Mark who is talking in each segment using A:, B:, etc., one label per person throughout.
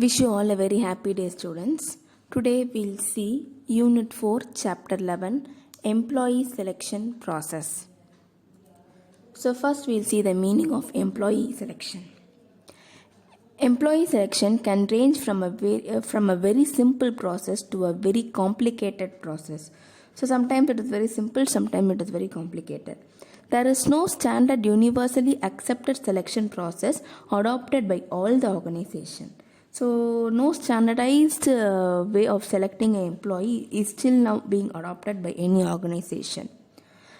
A: Wish you all a very happy day, students. Today we'll see Unit 4, Chapter 11, Employee Selection Process. So first we'll see the meaning of employee selection. Employee selection can range from a very simple process to a very complicated process. So sometimes it is very simple, sometimes it is very complicated. There is no standard universally accepted selection process adopted by all the organization. So no standardized way of selecting an employee is still now being adopted by any organization.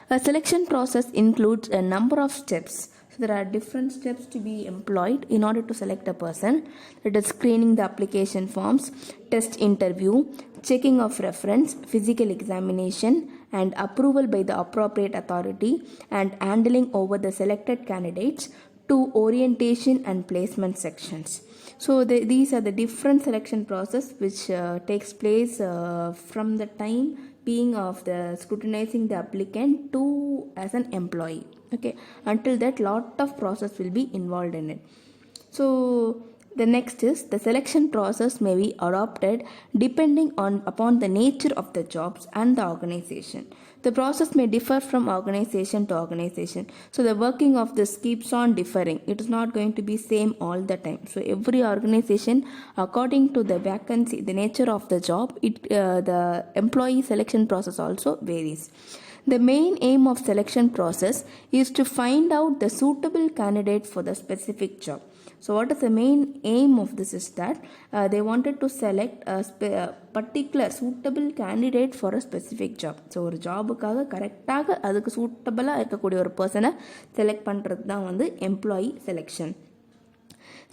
A: A selection process includes a number of steps. So there are different steps to be employed in order to select a person. It is screening the application forms, test interview, checking of reference, physical examination, and approval by the appropriate authority, and handling over the selected candidates to orientation and placement sections. So these are the different selection process which takes place from the time being of the scrutinizing the applicant to as an employee. Okay, until that lot of process will be involved in it. So the next is the selection process may be adopted depending upon the nature of the jobs and the organization. The process may differ from organization to organization. So the working of this keeps on differing. It is not going to be same all the time. So every organization, according to the vacancy, the nature of the job, the employee selection process also varies. The main aim of selection process is to find out the suitable candidate for the specific job. So what is the main aim of this is that they wanted to select a particular suitable candidate for a specific job. So ஒரு ஜாபுக்காக கரெக்டாக அதுக்கு சூட்டபிளாக இருக்கக்கூடிய ஒரு பர்சனை select பண்ணுறது தான் வந்து employee selection.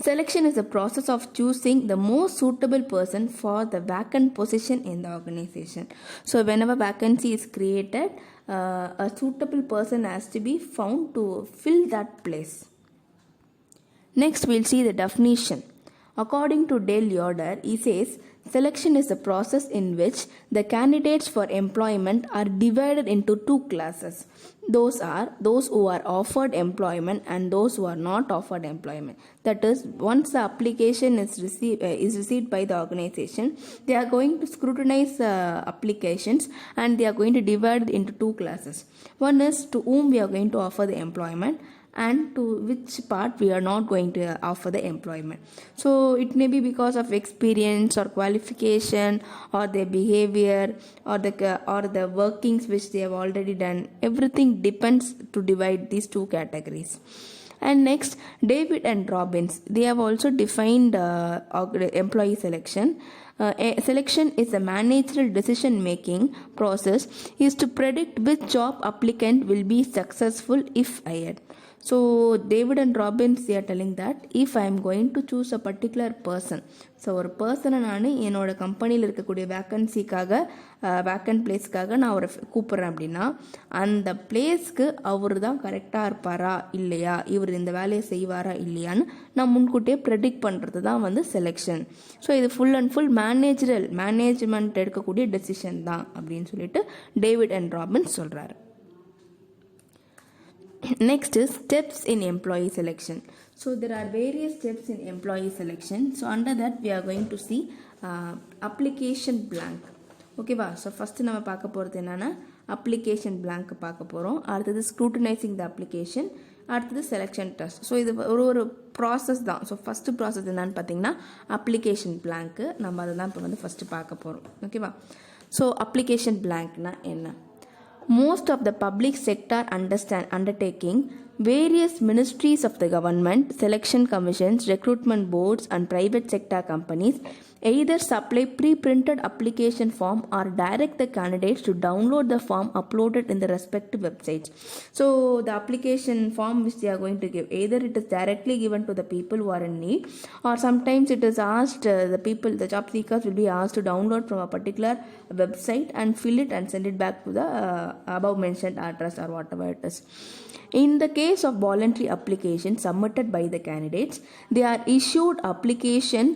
A: Selection is a process of choosing the most suitable person for the vacant position in the organization. So whenever vacancy is created, a suitable person has to be found to fill that place. Next, we'll see the definition. According to Dale Yoder, he says, selection is a process in which the candidates for employment are divided into two classes. Those are those who are offered employment and those who are not offered employment. That is, once the application is received by the organization, they are going to scrutinize applications and they are going to divide it into two classes. One is to whom we are going to offer the employment, and to which part we are not going to offer the employment. So it may be because of experience or qualification or their behavior or the workings which they have already done. Everything depends to divide these two categories. And next, David and Robbins, they have also defined employee selection. Selection is a managerial decision making process is to predict which job applicant will be successful if hired. So David and Robbins, they are telling that if I am going to choose a particular person, so ஒரு பர்சனை நான் என்னோடய கம்பெனியில் இருக்கக்கூடிய vacant பிளேஸ்க்காக நான் அவரை கூப்பிட்றேன் அப்படின்னா அந்த பிளேஸ்க்கு அவர் தான் கரெக்டாக இருப்பாரா இல்லையா, இவர் இந்த வேலையை செய்வாரா இல்லையான்னு நான் முன்கூட்டியே ப்ரெடிக்ட் பண்ணுறது தான் வந்து செலெக்ஷன். ஸோ இது ஃபுல் அண்ட் ஃபுல் மேனேஜ்மெண்ட் எடுக்கக்கூடிய டெசிஷன் தான் அப்படின்னு சொல்லிட்டு டேவிட் அண்ட் ராபின்ஸ் சொல்கிறாரு. Next is steps in employee selection. So there are various steps in employee selection. So under that we are going to see application blank. Okay va? So first நம்ம பார்க்க போகிறது என்னன்னா application blank பார்க்க போகிறோம். அடுத்தது scrutinizing the application, அடுத்தது selection test. So இது ஒரு ப்ராசஸ் தான். ஸோ ஃபஸ்ட்டு ப்ராசஸ் என்னன்னு பார்த்தீங்கன்னா அப்ளிகேஷன் பிளாங்க்கு. நம்ம அதை தான் இப்போ வந்து ஃபஸ்ட்டு பார்க்க போகிறோம். ஓகேவா? ஸோ அப்ளிகேஷன் பிளாங்க்னா என்ன? Most of the public sector undertaking, various ministries of the government, selection commissions, recruitment boards and private sector companies either supply pre-printed application form or direct the candidates to download the form uploaded in the respective websites. So the application form which they are going to give, either it is directly given to the people who are in need, or sometimes it is asked the job seekers will be asked to download from a particular website and fill it and send it back to the above mentioned address or whatever it is. In the case of voluntary application submitted by the candidates, they are issued application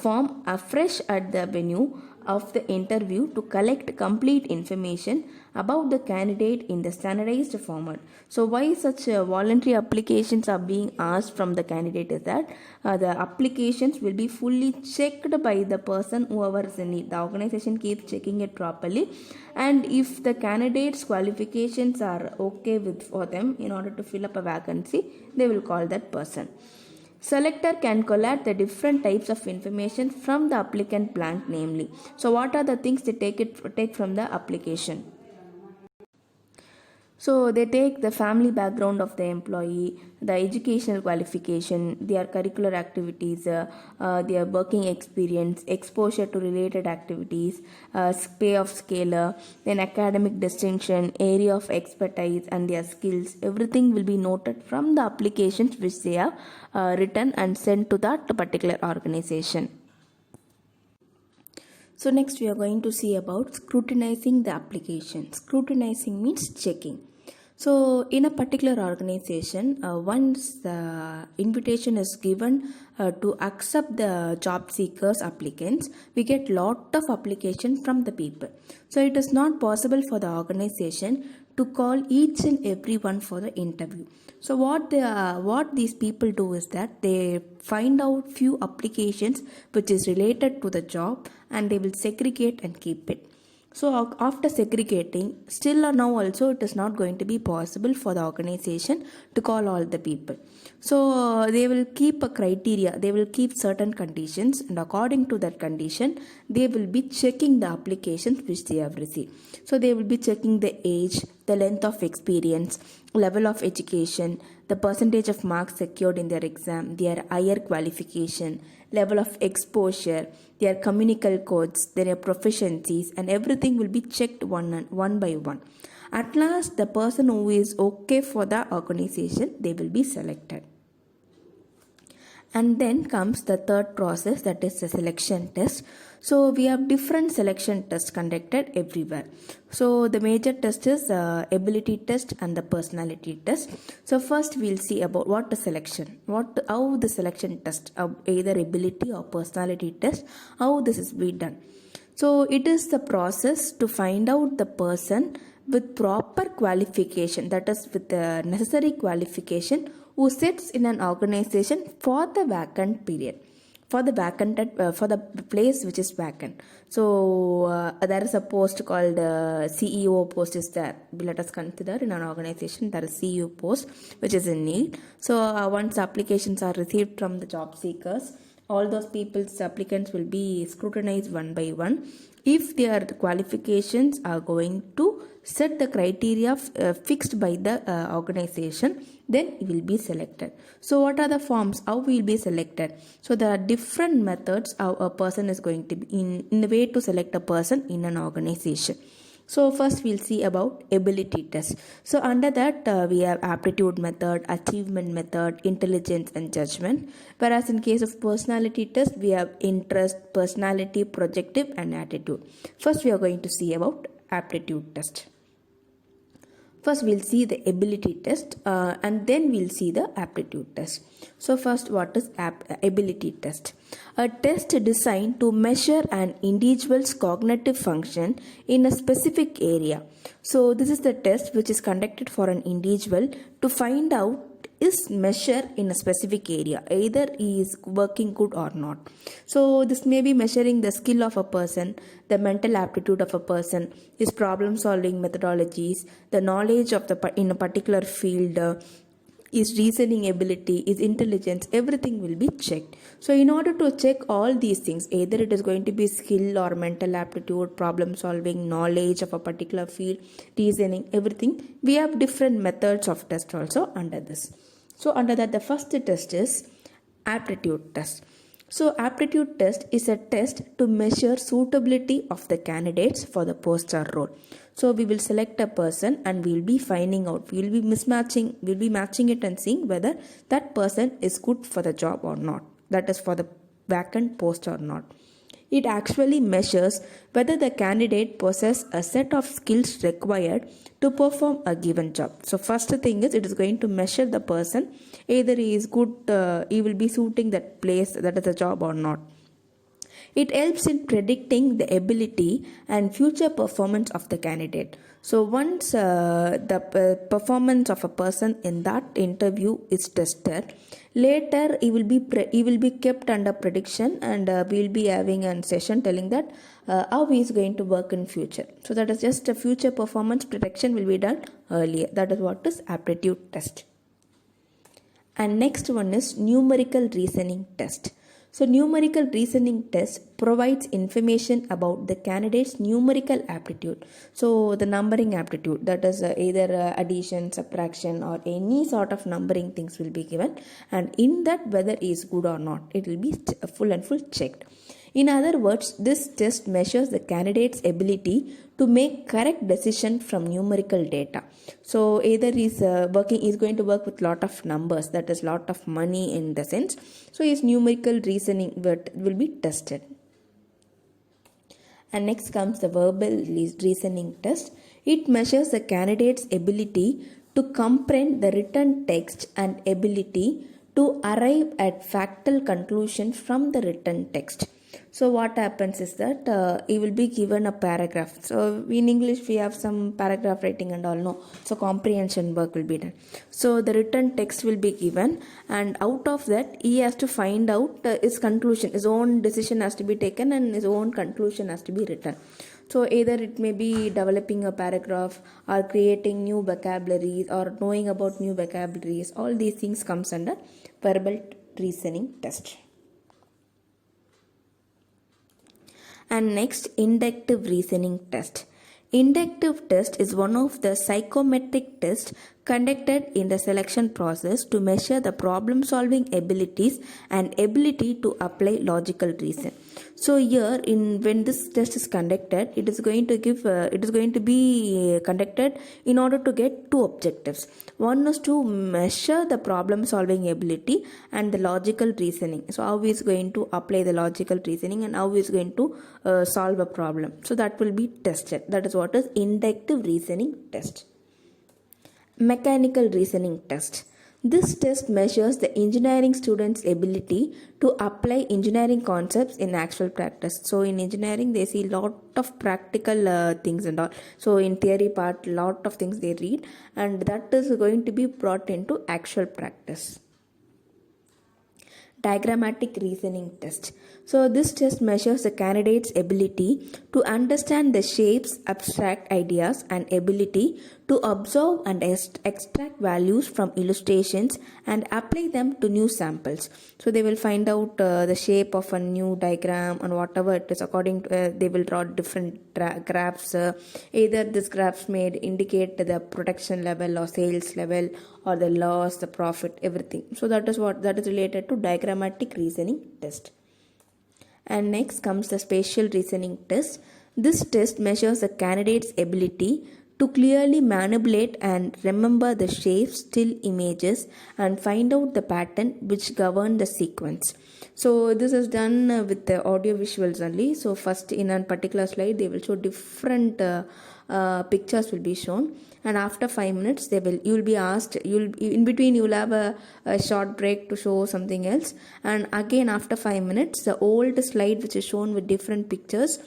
A: form afresh at the venue of the interview to collect complete information about the candidate in the standardized format. So why such voluntary applications are being asked from the candidate is that the applications will be fully checked by the person whoever is in it. The organization keeps checking it properly, and if the candidate's qualifications are okay with for them in order to fill up a vacancy, they will call that person. Selector can collect the different types of information from the applicant blank, namely. So what are the things they take from the application? So they take the family background of the employee, the educational qualification, their curricular activities, their working experience, exposure to related activities, pay of scale, then academic distinction, area of expertise, and their skills. Everything will be noted from the applications which they have written and sent to that particular organization. So next we are going to see about scrutinizing the application. Scrutinizing means checking. So in a particular organization, once the invitation is given to accept the job seekers applicants, we get lot of applications from the people. So it is not possible for the organization to call each and everyone for the interview. So what these people do is that they find out few applications which is related to the job, and they will segregate and keep it. So after segregating, still or now also it is not going to be possible for the organization to call all the people. So they will keep a criteria, they will keep certain conditions, and according to that condition, they will be checking the applications which they have received. So they will be checking the age, the length of experience, level of education, the percentage of marks secured in their exam, their higher qualification, level of exposure, their communicable codes, their proficiencies, and everything will be checked one by one. At last, the person who is okay for the organization, they will be selected. And then comes the third process, that is the selection test. So we have different selection tests conducted everywhere. So the major test is ability test and the personality test. So first we'll see about what the selection, how the selection test, either ability or personality test, how this is being done. So it is the process to find out the person with proper qualification, that is with the necessary qualification, who sits in an organization for the vacant period, for the place which is vacant. So there is a post called CEO post is there. Let us consider in an organization there is CEO post which is in need. So once applications are received from the job seekers, all those people's applicants will be scrutinized one by one. If their qualifications are going to set the criteria fixed by the organization, then it will be selected. So what are the forms? How will be selected? So there are different methods how a person is going to be in the way to select a person in an organization. So first we'll see about ability test. So under that we have aptitude method, achievement method, intelligence and judgment. Whereas in case of personality test, we have interest, personality, projective and attitude. First we are going to see about aptitude test. First we'll see the ability test and then we'll see the aptitude test. So first, what is ability test? A test designed to measure an individual's cognitive function in a specific area. So this is the test which is conducted for an individual to find out is measured in a specific area, either he is working good or not. So this may be measuring the skill of a person, the mental aptitude of a person, his problem solving methodologies, the knowledge of in a particular field, his reasoning ability, his intelligence, everything will be checked. So in order to check all these things, either it is going to be skill or mental aptitude, problem solving, knowledge of a particular field, reasoning, everything, we have different methods of test also under this. So under that, the first test is aptitude test. So aptitude test is a test to measure suitability of the candidates for the post or role. So we will select a person and we will be finding out, we will be matching it and seeing whether that person is good for the job or not, that is for the vacant post or not. It actually measures whether the candidate possesses a set of skills required to perform a given job. So first thing is, it is going to measure the person, either he is good, he will be suiting that place, that is the job or not. It helps in predicting the ability and future performance of the candidate. So once the performance of a person in that interview is tested, later he will be kept under prediction, and we will be having a session telling that how he is going to work in future. So that is just a future performance prediction will be done earlier. That is what is aptitude test. And next one is numerical reasoning test. So numerical reasoning test provides information about the candidate's numerical aptitude. So the numbering aptitude, that is either addition, subtraction, or any sort of numbering things will be given, and in that whether he is good or not, it will be full checked. In other words, this test measures the candidate's ability to make correct decision from numerical data. So either he's going to work with lot of numbers, that is lot of money in the sense. So his numerical reasoning will be tested. And next comes the verbal reasoning test. It measures the candidate's ability to comprehend the written text and ability to arrive at factual conclusions from the written text. So what happens is that he will be given a paragraph. So in English we have some paragraph writing and all, no. So comprehension work will be done. So the written text will be given, and out of that he has to find out his conclusion. His own decision has to be taken and his own conclusion has to be written. So either it may be developing a paragraph or creating new vocabularies or knowing about new vocabularies. All these things comes under verbal reasoning test. And next, inductive reasoning test. Inductive test is one of the psychometric tests conducted in the selection process to measure the problem solving abilities and ability to apply logical reason. So here when this test is conducted, it is going to be conducted in order to get two objectives. One is to measure the problem solving ability and the logical reasoning. So how he is going to apply the logical reasoning and how he is going to solve a problem. So that will be tested. That is what is inductive reasoning test. Mechanical reasoning test. This test measures the engineering students' ability to apply engineering concepts in actual practice. So in engineering they see lot of practical things and all. So in theory part, lot of things they read, and that is going to be brought into actual practice. Diagrammatic reasoning test. So this test measures the candidate's ability to understand the shapes, abstract ideas, and ability to observe and extract values from illustrations and apply them to new samples. So they will find out the shape of a new diagram and whatever it is, according to they will draw different graphs. Either this graphs may indicate the production level or sales level or the loss, the profit, everything. So that is related to diagrammatic reasoning test. And next comes the spatial reasoning test. This test measures a candidate's ability to clearly manipulate and remember the shapes, still images, and find out the pattern which govern the sequence. So this is done with the audio visuals only. So first in a particular slide they will show different pictures will be shown, and after 5 minutes you will be asked, in between you will have a short break to show something else, and again after 5 minutes the old slide which is shown with different pictures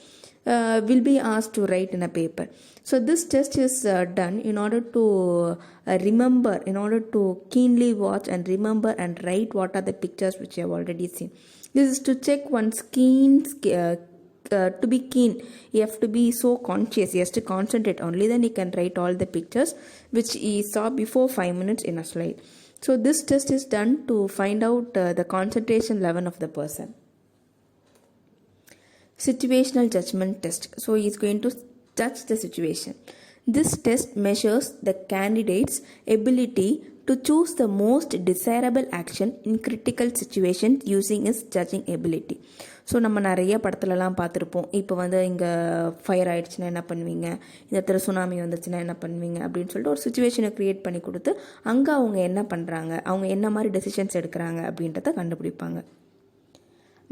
A: will be asked to write in a paper. So this test is done in order to remember, in order to keenly watch and remember and write what are the pictures which you have already seen. This is to check one's to be keen. You have to be so conscious, he has to concentrate, only then he can write all the pictures which he saw before 5 minutes in a slide. So this test is done to find out the concentration level of the person. Situational judgment test. So he is going to judge the situation. This test measures the candidate's ability to choose the most desirable action in critical situations using his judging ability. So நம்ம நிறைய படத்துலலாம் பார்த்துருப்போம். இப்போ இங்கே fire ஆகிடுச்சுன்னா என்ன பண்ணுவீங்க, இந்த இடத்துல சுனாமி வந்துச்சுன்னா என்ன பண்ணுவீங்க அப்படின்னு சொல்லிட்டு ஒரு சுச்சுவேஷனை க்ரியேட் பண்ணி கொடுத்து அங்கே அவங்க என்ன பண்ணுறாங்க, அவங்க என்ன மாதிரி டெசிஷன்ஸ் எடுக்கிறாங்க அப்படின்றத கண்டுபிடிப்பாங்க.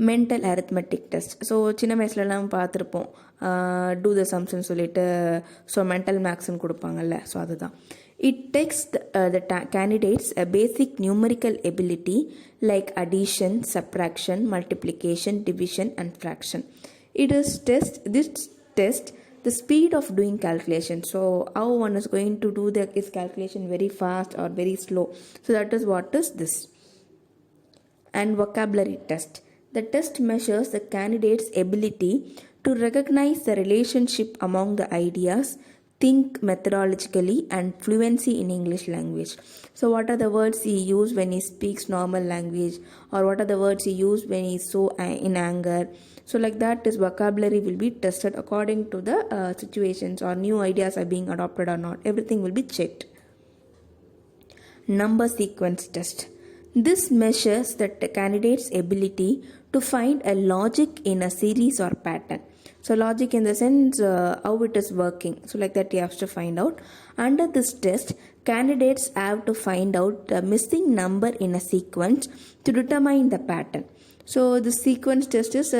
A: Mental arithmetic test. ஸோ சின்ன வயசுலலாம் பார்த்துருப்போம், டூ த சம்ஸ்ன்னு சொல்லிட்டு ஸோ மென்டல் மேக்ஸ்ன்னு கொடுப்பாங்கல்ல. ஸோ அதுதான் It tests the candidates a basic numerical ability like addition, subtraction, multiplication, division, and fraction. This test the speed of doing calculation. So how one is going to do his calculation very fast or very slow. So that is what is this. And vocabulary test. The test measures the candidate's ability to recognize the relationship among the ideas, think methodologically, and fluency in English language. So what are the words he uses when he speaks normal language, or what are the words he uses when he is so in anger. So like that, his vocabulary will be tested according to the situations, or new ideas are being adopted or not. Everything will be checked. Number sequence test. This measures the candidate's ability to find a logic in a series or pattern. So logic in the sense how it is working. So like that you have to find out. Under this test, candidates have to find out the missing number in a sequence to determine the pattern. So the sequence test is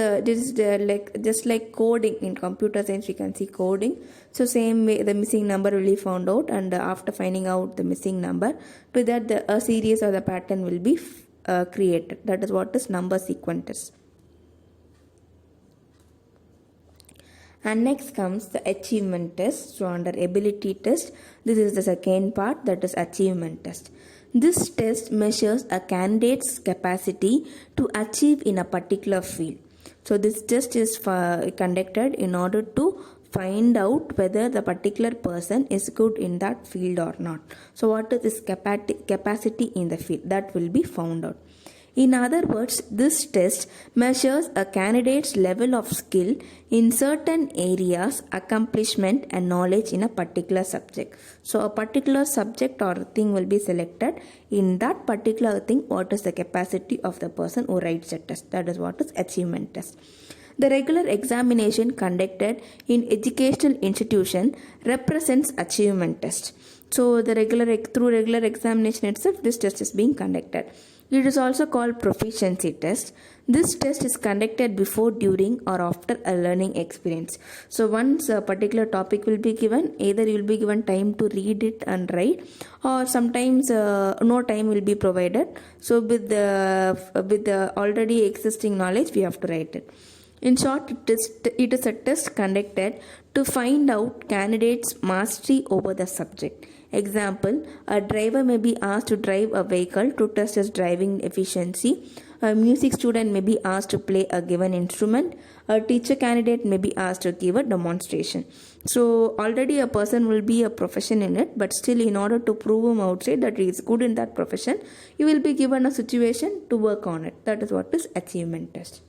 A: just like coding. In computer science we can see coding. So same way the missing number will be found out, and after finding out the missing number, to that a series or the pattern will be created. That is what is number sequence test. And next comes the achievement test. So under ability test, this is the second part, that is achievement test. This test measures a candidate's capacity to achieve in a particular field. So this test is conducted in order to find out whether the particular person is good in that field or not. So what is this capacity in the field? That will be found out. In other words, this test measures a candidate's level of skill in certain areas, accomplishment, and knowledge in a particular subject. So a particular subject or thing will be selected. In that particular thing, what is the capacity of the person who writes the test? That is what is achievement test. The regular examination conducted in educational institution represents achievement test. So through regular examination itself, this test is being conducted. It is also called proficiency test. This test is conducted before, during, or after a learning experience. So once a particular topic will be given, either you will be given time to read it and write, or sometimes no time will be provided. So with the already existing knowledge, we have to write it. In short, it is a test conducted to find out candidates' mastery over the subject. Example, a driver may be asked to drive a vehicle to test his driving efficiency. A music student may be asked to play a given instrument. A teacher candidate may be asked to give a demonstration. So already a person will be a profession in it, but still in order to prove him outside that he is good in that profession, he will be given a situation to work on it. That is what is achievement test.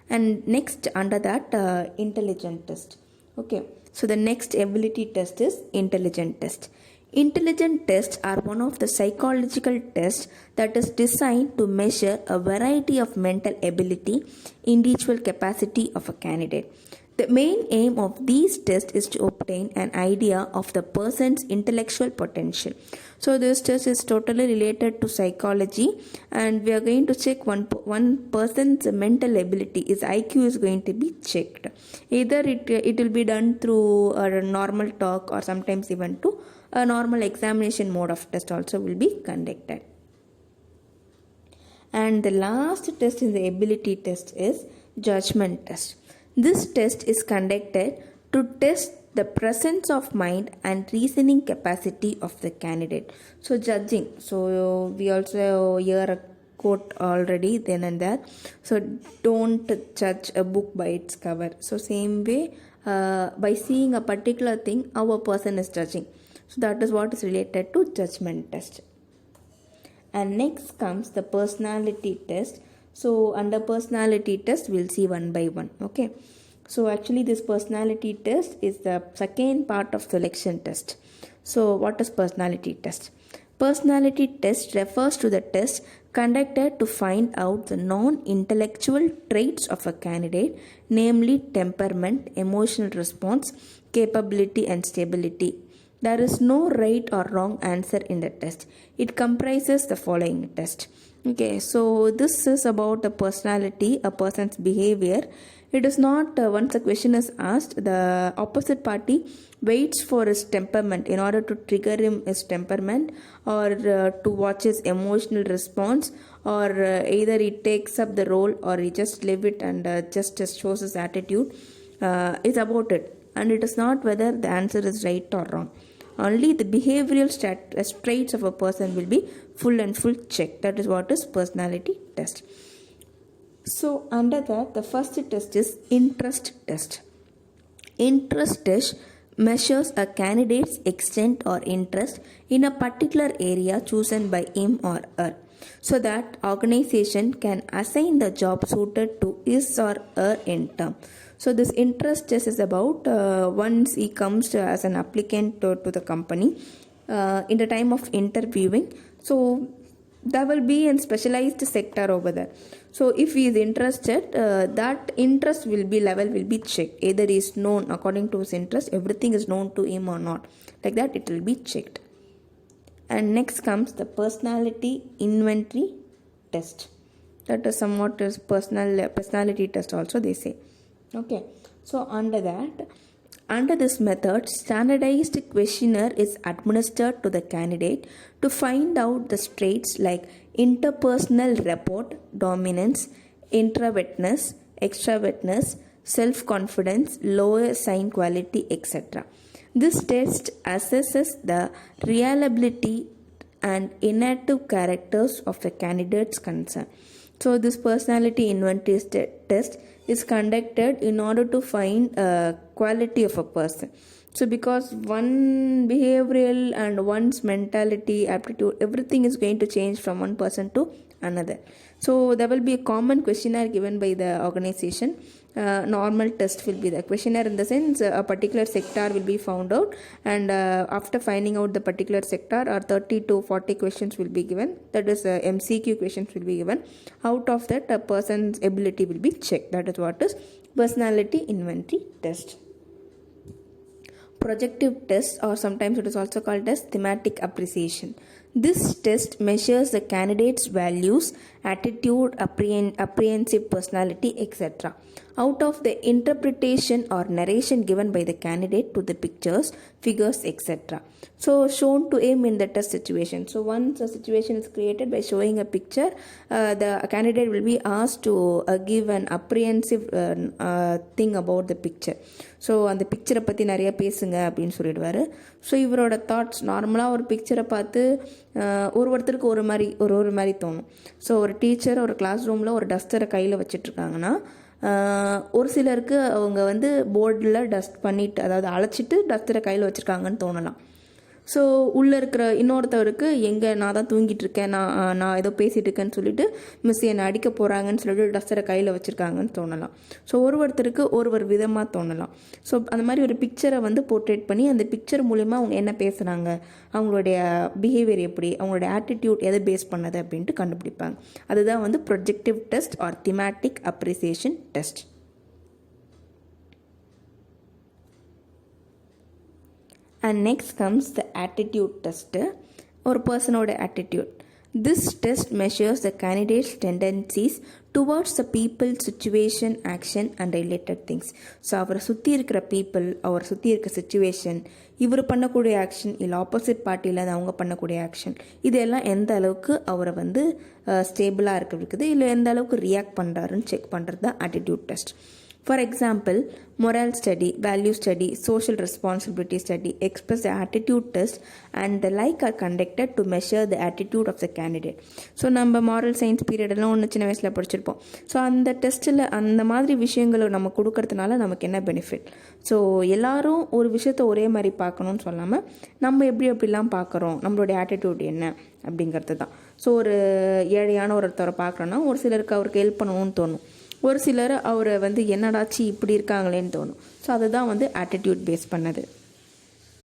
A: And next under that intelligent test. Okay, so the next ability test is intelligent test. Intelligent tests are one of the psychological tests that is designed to measure a variety of mental ability, individual capacity of a candidate. The main aim of these tests is to obtain an idea of the person's intellectual potential. So this test is totally related to psychology, and we are going to check one person's mental ability. His IQ is going to be checked. Either it will be done through a normal talk, or sometimes even to a normal examination mode of test also will be conducted. And the last test in the ability test is judgment test. This test is conducted to test the presence of mind and reasoning capacity of the candidate. So judging. So we also hear a quote already then and there. So don't judge a book by its cover. So same way, by seeing a particular thing, how a person is judging. So that is what is related to judgment test. And next comes the personality test. So under personality test, we'll see one by one. Okay. So actually this personality test is the second part of selection test. So what is personality test? Personality test refers to the test conducted to find out the non-intellectual traits of a candidate, namely temperament, emotional response, capability, and stability. There is no right or wrong answer in the test. It comprises the following test. Okay, so this is about a personality, a person's behavior. It is not once a question is asked, the opposite party waits for his temperament in order to trigger him his temperament, or to watch his emotional response, or either he takes up the role or he just leave it and just shows his attitude. It's about it, and it is not whether the answer is right or wrong. Only the behavioral traits of a person will be full and full checked. That is what is personality test. So under that, the first test is interest test. Interest test measures a candidate's extent or interest in a particular area chosen by him or her, so that organization can assign the job suited to his or her income. So this interest test is about once he comes as an applicant to the company, in the time of interviewing, so there will be a specialized sector over there. So if he is interested, that interest will be checked. Either he is known according to his interest, everything is known to him or not. Like that it will be checked. And next comes the personality inventory test. That is somewhat is personality test also they say. Okay. So under this method, standardized questionnaire is administered to the candidate to find out the traits like interpersonal rapport, dominance, introvertness, extrovertness, self-confidence, lower sign quality, etc. This test assesses the reliability and inactive characters of the candidate's concern. So this personality inventory test is conducted in order to find quality of a person. So because one behavioral and one's mentality, aptitude, everything is going to change from one person to another. So there will be a common questionnaire given by the organization. Normal test will be the questionnaire, in the sense a particular sector will be found out, and after finding out the particular sector, 30 to 40 questions will be given. That is MCQ questions will be given. Out of that, a person's ability will be checked. That is what is personality inventory test. Projective test, or sometimes it is also called as thematic appreciation. This test measures the candidate's values, attitude, apprehensive personality, etc. out of the interpretation or narration given by the candidate to the pictures, figures, etc. So shown to him in the test situation. So once a situation is created by showing a picture, the candidate will be asked to give an apprehensive thing about the picture. So அந்த பிக்சரை பற்றி நிறையா பேசுங்க அப்படின்னு சொல்லிடுவார். So இவரோட thoughts நார்மலாக ஒரு பிக்சரை பார்த்து ஒருத்தருக்கு ஒரு மாதிரி தோணும். ஸோ ஒரு டீச்சர் ஒரு கிளாஸ் ரூமில் ஒரு டஸ்டரை கையில் வச்சிட்ருக்காங்கன்னா, ஒரு சிலருக்கு அவங்க போர்டில் டஸ்ட் பண்ணிவிட்டு, அதாவது அழைச்சிட்டு டஸ்டரை கையில் வச்சுருக்காங்கன்னு தோணலாம். ஸோ உள்ளே இருக்கிற இன்னொருத்தவருக்கு நான் தான் தூங்கிட்டு இருக்கேன், நான் ஏதோ பேசிகிட்டு இருக்கேன்னு சொல்லிட்டு மிஸ் என்னை அடிக்க போகிறாங்கன்னு சொல்லிட்டு டஸ்டரை கையில் வச்சுருக்காங்கன்னு தோணலாம். ஸோ ஒருத்தருக்கு ஒரு விதமாக தோணலாம். ஸோ அந்த மாதிரி ஒரு பிக்சரை போர்ட்ரேட் பண்ணி அந்த பிக்சர் மூலிமா அவங்க என்ன பேசுகிறாங்க, அவங்களுடைய பிஹேவியர் எப்படி, அவங்களுடைய ஆட்டிடியூட் எதை பேஸ் பண்ணது அப்படின்ட்டு கண்டுபிடிப்பாங்க. அதுதான் projective test or thematic appreciation test. And next comes the attitude test, or person's attitude. This test measures the candidate's tendencies towards the people, situation, action and related things. So அவரை சுற்றி இருக்கிற people, அவர் சுற்றி இருக்கிற situation, இவர் பண்ணக்கூடிய action, இல்லை opposite பார்ட்டியில் அவங்க பண்ணக்கூடிய ஆக்ஷன், இதெல்லாம் எந்த அளவுக்கு அவரை ஸ்டேபிளாக இருக்குது, இல்லை எந்த அளவுக்கு ரியாக்ட் பண்ணுறாருன்னு செக் பண்ணுறது தான் attitude test. For example, moral study, value study, social responsibility study, express the attitude test and the like are conducted to measure the attitude of the candidate. So நம்ம மாரல் சயின்ஸ் பீரியடெல்லாம் ஒன்று சின்ன வயசில் படிச்சிருப்போம். So அந்த டெஸ்ட்டில் அந்த மாதிரி விஷயங்களை நம்ம கொடுக்கறதுனால நமக்கு என்ன பெனிஃபிட்? ஸோ எல்லாரும் ஒரு விஷயத்த ஒரே மாதிரி பார்க்கணுன்னு சொல்லாமல் நம்ம எப்படிலாம் பார்க்குறோம், நம்மளுடைய ஆட்டிடியூட் என்ன அப்படிங்கிறது தான். ஸோ ஒரு ஏழையான ஒருத்தரை பார்க்குறோன்னா ஒரு சிலருக்கு அவருக்கு ஹெல்ப் பண்ணணும்னு தோணும், ஒரு சிலர் அவரை என்னடாச்சு இப்படி இருக்காங்களேன்னு தோணும். ஸோ அதுதான் ஆட்டிடியூட் பேஸ் பண்ணது.